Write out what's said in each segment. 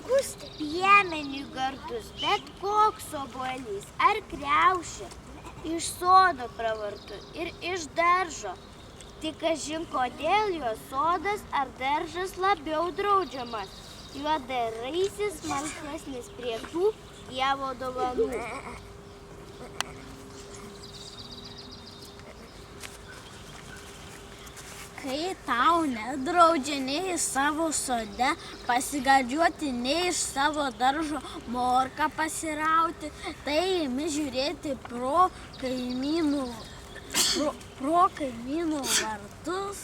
Piemeniui gardus, bet koks obuolys ar kriaušė, iš sodo pravartu ir iš daržo. Tik kažin kodėl jo sodas ar daržas labiau draudžiamas. Juo daraisi smalsesnis prie tų Dievo dovanų. Kai tau nedraudžia nei savo sode pasigardžiuoti, nei iš savo daržo morką pasirauti, tai imi žiūrėti pro kaimynų vartus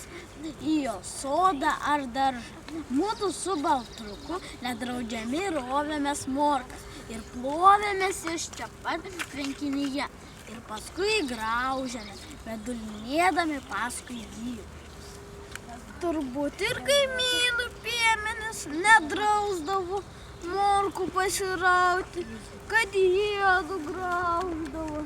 į jo sodą ar daržą. Mūsų su Baltruku nedraudžiami rovėmės morkas ir plovėmės iš čia pat tvenkinyje ir paskui graužėmės, bedulinėdami paskui jį. Turbūt ir kaimynų piemenis nedrausdavo morkų pasirauti, kad jėdu grauždavo.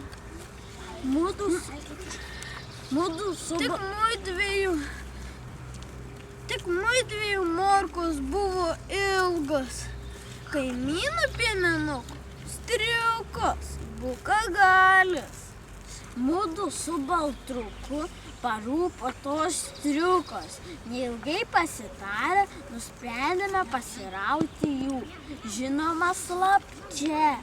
Tik muidviejų morkos buvo ilgos. Kaimynų piemenukų striukas, bukagalis. Mudu su Baltruku parūpo tos striukos. Neilgai pasitarę, nusprendėme pasirauti jų. Žinoma, slapčia.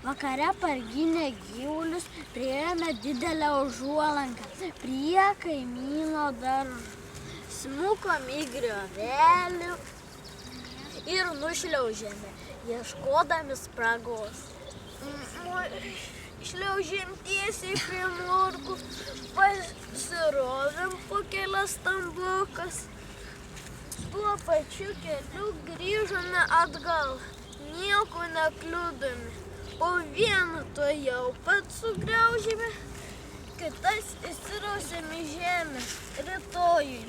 Vakare parginę gyvulius priėjome didelę užuolanką prie kaimyno daržo. Smukom į griovelį ir nušliaužėme, ieškodami spragos. Šliaužėm tiesiai prie morkų, pasirovėm po kelias stambukas. Tuo pačiu keliu grįžome atgal, nieko nekliudami. O vieną to jau pat sugriaužėme, kitas įsirausėme į žemę rytojui.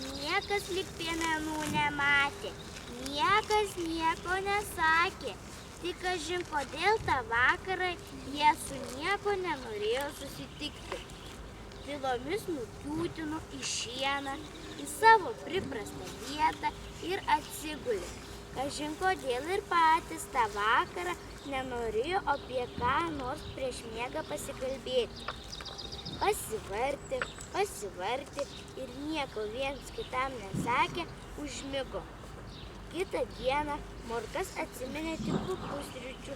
Niekas lyg piemenų nematė, niekas nieko nesakė. Tik kažin kodėl tą vakarą jie su nieko nenorėjo susitikti. Tylomis nukiūtino į šieną, į savo priprastą vietą ir atsigulė. Kažin kodėl ir patys tą vakarą nenorėjo apie ką nors prieš miegą pasikalbėti. Pasivartė ir nieko viens kitam nesakė, užmigo. Kitą dieną morkas atsiminė tik po pusryčių.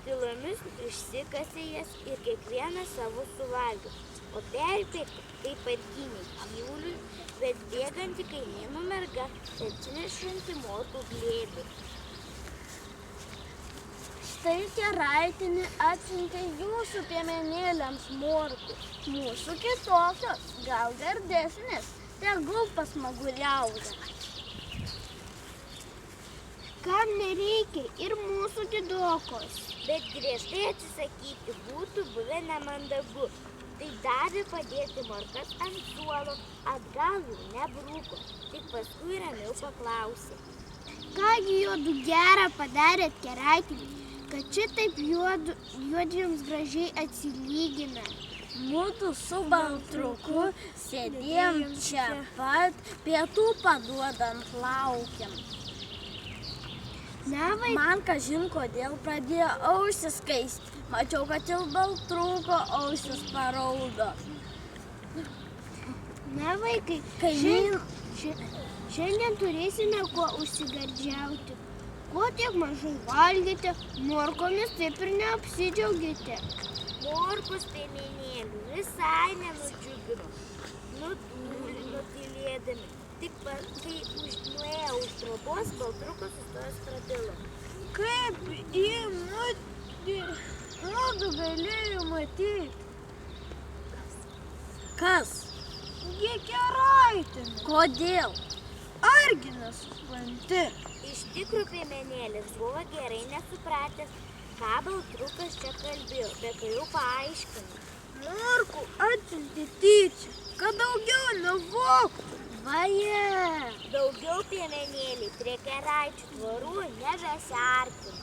Tylomis išsikasė jas ir kiekvieną savo suvalgė. O perbėgti, kaip parginiai gyvulius, bet bėganti kaimynų merga, atsinešanti morkų glėbį. Štai keraitinį atsiuntė jūsų piemenėliams morkų. Mūsų kitokios, gal gardesnės, tegul pasmaguliauja. Kam nereikia ir mūsų didokos. Bet griežtai atsisakyti būtų buvę nemandagu. Tai davė padėti morkas ant suolo, atgal jų nebrūko, tik paskui ramiau paklausė. Kągi juodu gerą padarėt keraitinį, kad šitaip juodiems gražiai atsilygina. Mudu su Baltruku sėdėjom čia pat, pietų paduodant laukiam. Man kažin kodėl pradėjo ausis kaisti. Mačiau, kad ir Baltruko ausis paraudo. Na vaikai, šiandien turėsime kuo užsigardžiauti. Ko tiek mažai valgėte, morkomis taip ir neapsidžiaugėte. Morkos piemenėlių visai nenudžiugino. Nutūlino tylėdami. Tik kai nuėjo už trobos, Baltrukas sustojęs pradilo. Kaip jį mudu galėjo matyti? Kas? Jie keraitinį. Kodėl? Argi nesupranti? Iš tikrųjų piemenėlis buvo gerai nesupratęs, ką Baltrukas čia kalbėjo, bet kai jau paaiškino. Morkų atsiuntė tyčia, kad daugiau nevoktų. Vaje! Daugiau piemenėliai prie keraičių tvorų nebesiartino.